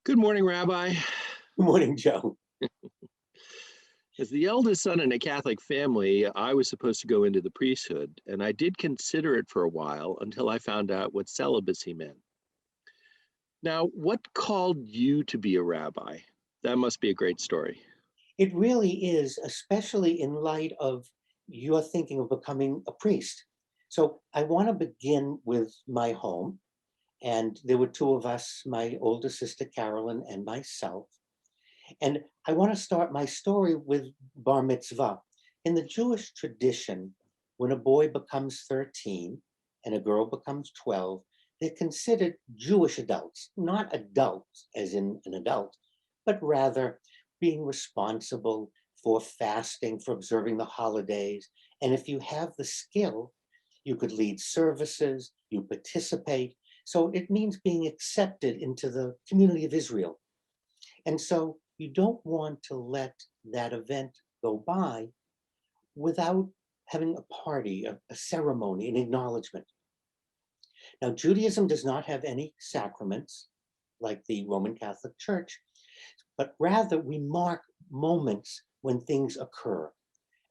Good morning, Rabbi. Good morning, Joe. As the eldest son in a Catholic family, I was supposed to go into the priesthood, and I did consider it for a while until I found out what celibacy meant. Now, what called you to be a rabbi? That must be a great story. It really is, especially in light of your thinking of becoming a priest. So I want to begin with my home. And there were two of us, my older sister Carolyn and myself. And I want to start my story with bar mitzvah. In the Jewish tradition, when a boy becomes 13 and a girl becomes 12, they're considered Jewish adults, not adults as in an adult, but rather being responsible for fasting, for observing the holidays. And if you have the skill, you could lead services, you participate. So it means being accepted into the community of Israel. And so you don't want to let that event go by without having a party, a ceremony, an acknowledgement. Now, Judaism does not have any sacraments like the Roman Catholic Church, but rather we mark moments when things occur.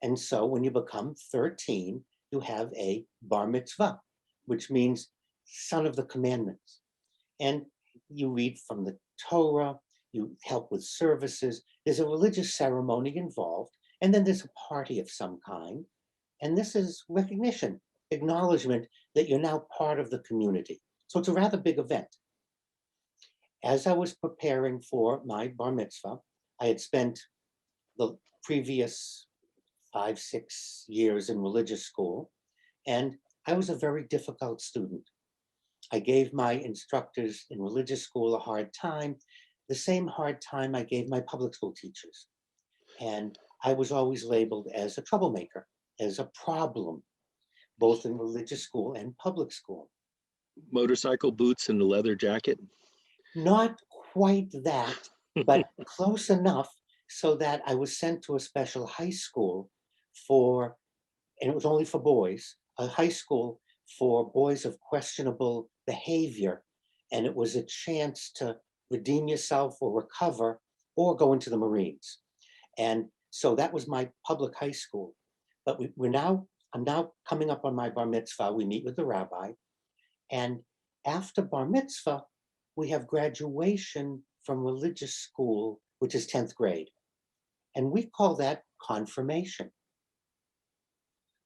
And so when you become 13, you have a bar mitzvah, which means son of the commandments. And you read from the Torah, you help with services, there's a religious ceremony involved, and then there's a party of some kind. And this is recognition, acknowledgement that you're now part of the community. So it's a rather big event. As I was preparing for my bar mitzvah, I had spent the previous 5, 6 years in religious school, and I was a very difficult student. I gave my instructors in religious school a hard time, the same hard time I gave my public school teachers. And I was always labeled as a troublemaker, as a problem, both in religious school and public school. Motorcycle boots and a leather jacket. Not quite that, but close enough so that I was sent to a special high school for, and it was only for boys, a high school for boys of questionable behavior. And it was a chance to redeem yourself or recover or go into the Marines. And so that was my public high school. But I'm now coming up on my bar mitzvah. We meet with the rabbi. And after bar mitzvah, we have graduation from religious school, which is 10th grade. And we call that confirmation,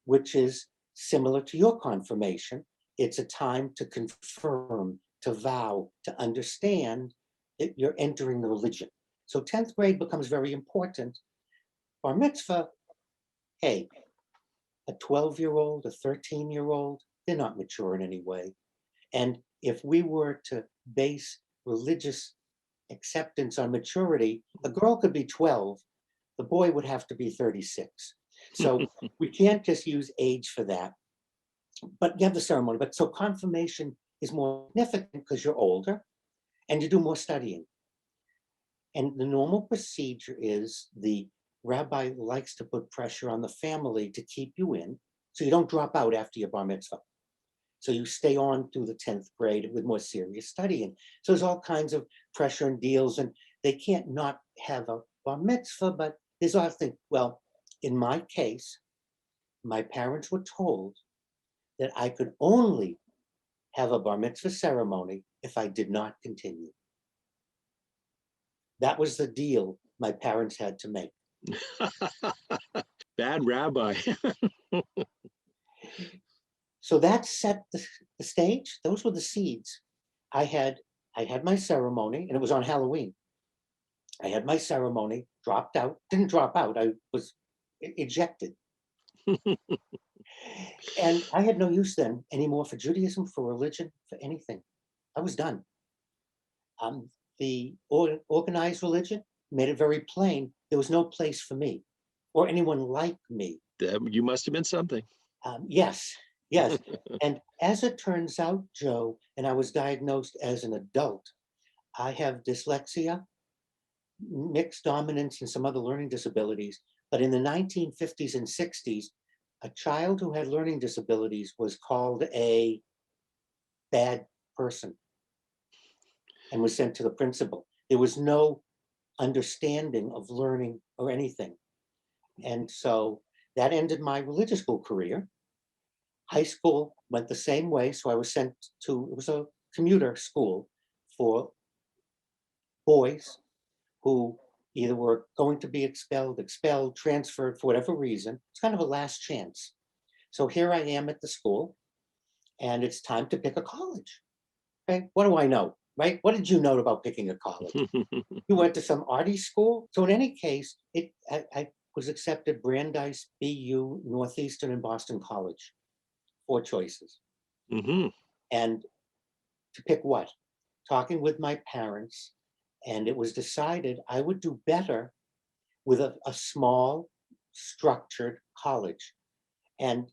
which is similar to your confirmation. It's a time to confirm, to vow, to understand that you're entering the religion. So 10th grade becomes very important. Bar mitzvah, hey, a 12-year-old, a 13-year-old, they're not mature in any way. And if we were to base religious acceptance on maturity, a girl could be 12, the boy would have to be 36. So we can't just use age for that. But you have the ceremony. But so confirmation is more significant because you're older and you do more studying. And the normal procedure is the rabbi likes to put pressure on the family to keep you in so you don't drop out after your bar mitzvah. So you stay on through the 10th grade with more serious studying. So there's all kinds of pressure and deals, and they can't not have a bar mitzvah, but there's other things. Well, in my case, my parents were told that I could only have a bar mitzvah ceremony if I did not continue. That was the deal my parents had to make. Bad rabbi. So that set the stage. Those were the seeds. I had my ceremony, and it was on Halloween. I had my ceremony, dropped out, didn't drop out, I was ejected. And I had no use then anymore for Judaism, for religion, for anything. I was done. The organized religion made it very plain there was no place for me or anyone like me. You must have been something. Yes. And as it turns out, Joe, and I was diagnosed as an adult, I have dyslexia, mixed dominance, and some other learning disabilities. But in the 1950s and 60s, a child who had learning disabilities was called a bad person and was sent to the principal. There was no understanding of learning or anything. And so that ended my religious school career. High school went the same way. So I was sent to, it was a commuter school for boys who either were going to be expelled, transferred for whatever reason. It's kind of a last chance. So here I am at the school, and it's time to pick a college. Okay, what do I know, right? What did you know about picking a college? You went to some arty school. So in any case, I was accepted Brandeis, BU, Northeastern, and Boston College. 4 choices. Hmm. And to pick what? Talking with my parents, and it was decided I would do better with a small, structured college. And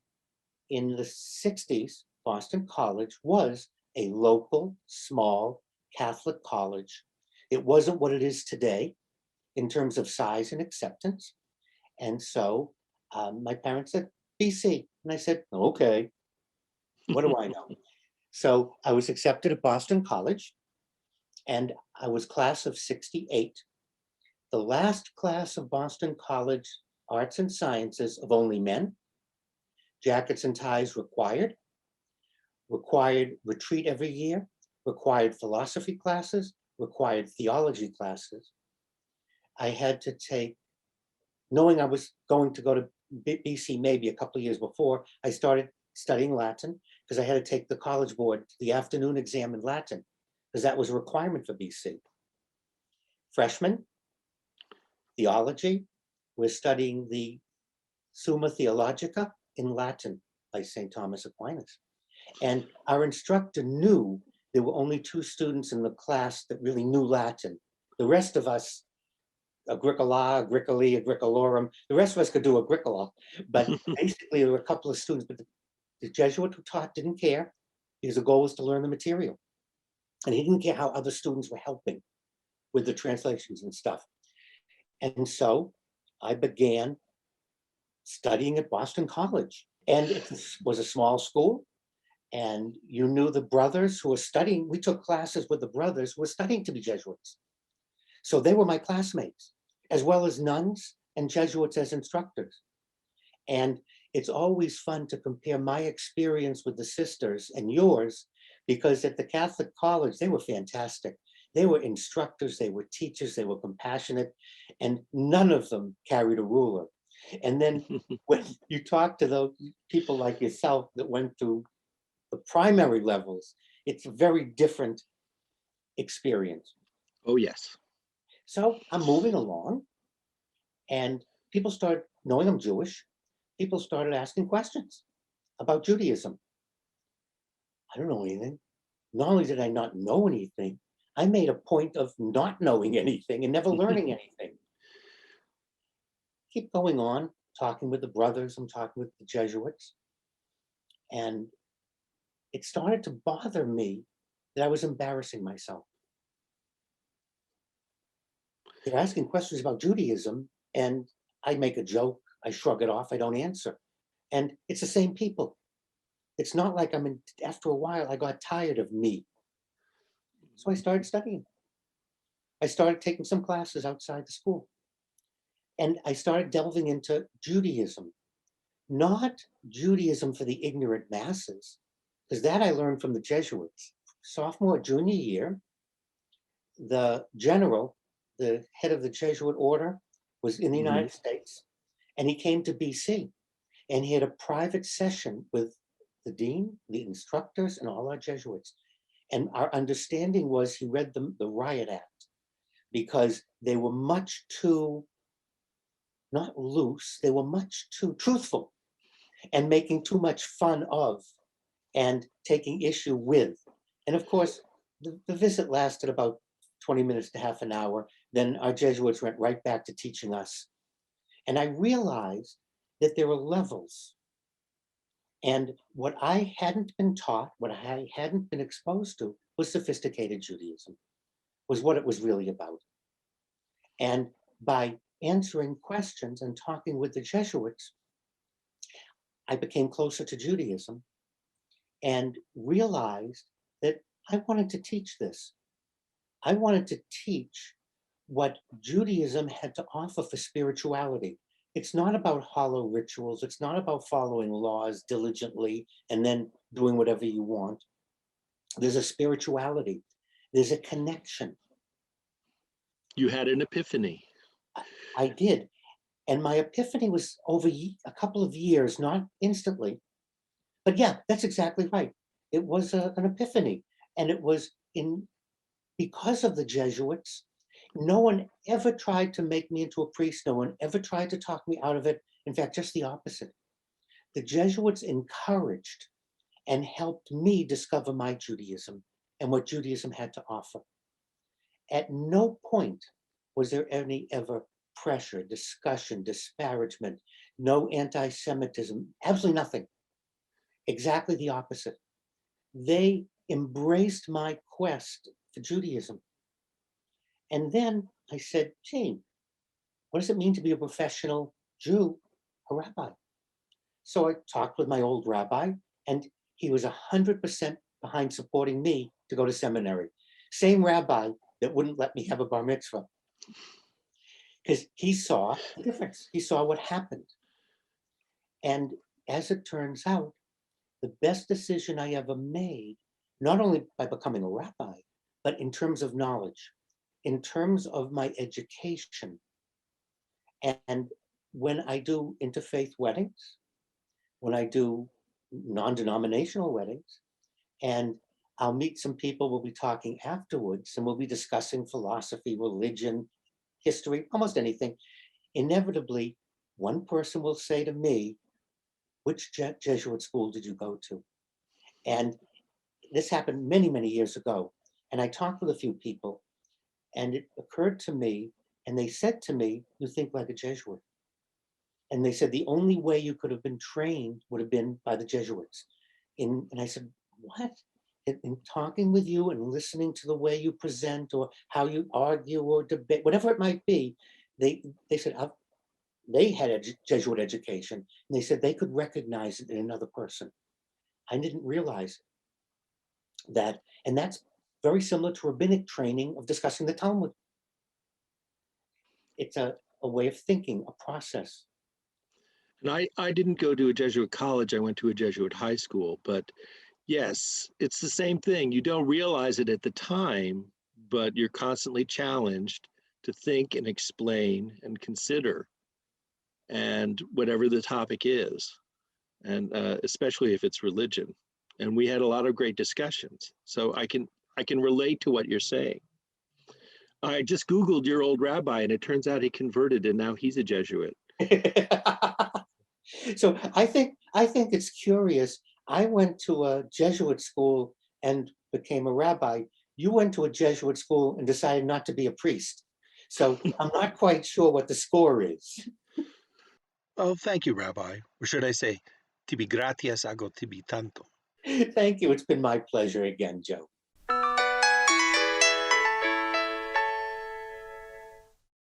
in the 60s, Boston College was a local, small Catholic college. It wasn't what it is today in terms of size and acceptance. And so my parents said, BC. And I said, okay, what do I know? So I was accepted at Boston College, and I was class of 68. The last class of Boston College Arts and Sciences of only men, jackets and ties required retreat every year, required philosophy classes, required theology classes. I had to take, knowing I was going to go to BC maybe a couple of years before, I started studying Latin because I had to take the College Board, the afternoon exam in Latin, because that was a requirement for BC. Freshman, theology, we're studying the Summa Theologica in Latin by St. Thomas Aquinas. And our instructor knew there were only 2 students in the class that really knew Latin. The rest of us, Agricola, Agricoli, Agricolorum, the rest of us could do Agricola, but basically there were a couple of students, but the Jesuit who taught didn't care because the goal was to learn the material. And he didn't care how other students were helping with the translations and stuff. And so I began studying at Boston College. And it was a small school. And you knew the brothers who were studying. We took classes with the brothers who were studying to be Jesuits. So they were my classmates, as well as nuns and Jesuits as instructors. And it's always fun to compare my experience with the sisters and yours, because at the Catholic college, they were fantastic. They were instructors, they were teachers, they were compassionate, and none of them carried a ruler. And then when you talk to those people like yourself that went through the primary levels, it's a very different experience. Oh, yes. So I'm moving along, and people start knowing I'm Jewish. People started asking questions about Judaism. I don't know anything. Not only did I not know anything, I made a point of not knowing anything and never learning anything. Keep going on, talking with the brothers, I'm talking with the Jesuits. And it started to bother me that I was embarrassing myself. They're asking questions about Judaism, and I make a joke, I shrug it off, I don't answer. And it's the same people. It's not like after a while, I got tired of me. So I started studying. I started taking some classes outside the school. And I started delving into Judaism, not Judaism for the ignorant masses, because that I learned from the Jesuits. Sophomore, junior year, the general, the head of the Jesuit order, was in the United States, and he came to BC, and he had a private session with the dean, the instructors, and all our Jesuits. And our understanding was he read the Riot Act because they were much too, not loose, they were much too truthful and making too much fun of and taking issue with. And of course, the visit lasted about 20 minutes to half an hour. Then our Jesuits went right back to teaching us. And I realized that there were levels. And what I hadn't been taught, what I hadn't been exposed to, was sophisticated Judaism, was what it was really about. And by answering questions and talking with the Jesuits, I became closer to Judaism and realized that I wanted to teach this. I wanted to teach what Judaism had to offer for spirituality. It's not about hollow rituals. It's not about following laws diligently and then doing whatever you want. There's a spirituality. There's a connection. You had an epiphany. I did. And my epiphany was over a couple of years, not instantly. But yeah, that's exactly right. It was an epiphany. And it was because of the Jesuits. No one ever tried to make me into a priest. No one ever tried to talk me out of it. In fact, just the opposite. The Jesuits encouraged and helped me discover my Judaism and what Judaism had to offer. At no point was there any ever pressure, discussion, disparagement, no anti-Semitism, absolutely nothing. Exactly the opposite. They embraced my quest for Judaism. And then I said, gee, what does it mean to be a professional Jew, a rabbi? So I talked with my old rabbi, and he was 100% behind supporting me to go to seminary. Same rabbi that wouldn't let me have a bar mitzvah. Because he saw the difference. He saw what happened. And as it turns out, the best decision I ever made, not only by becoming a rabbi, but in terms of knowledge, in terms of my education. And when I do interfaith weddings, when I do non-denominational weddings, and I'll meet some people, we'll be talking afterwards, and we'll be discussing philosophy, religion, history, almost anything. Inevitably, one person will say to me, which Jesuit school did you go to? And this happened many, many years ago. And I talked with a few people, and it occurred to me, and they said to me, you think like a Jesuit. And they said the only way you could have been trained would have been by the Jesuits. And I said, what? In talking with you and listening to the way you present or how you argue or debate, whatever it might be, they said, they had a Jesuit education, and they said they could recognize it in another person. I didn't realize that, and that's very similar to rabbinic training of discussing the Talmud. It's a way of thinking, a process. And I didn't go to a Jesuit college, I went to a Jesuit high school, but yes, it's the same thing. You don't realize it at the time, but you're constantly challenged to think and explain and consider, and whatever the topic is, and especially if it's religion. And we had a lot of great discussions. So I can relate to what you're saying. I just Googled your old rabbi, and it turns out he converted, and now he's a Jesuit. So I think it's curious. I went to a Jesuit school and became a rabbi. You went to a Jesuit school and decided not to be a priest. So I'm not quite sure what the score is. Oh, thank you, Rabbi. Or should I say, tibi gratias ago tibi tanto. Thank you. It's been my pleasure again, Joe.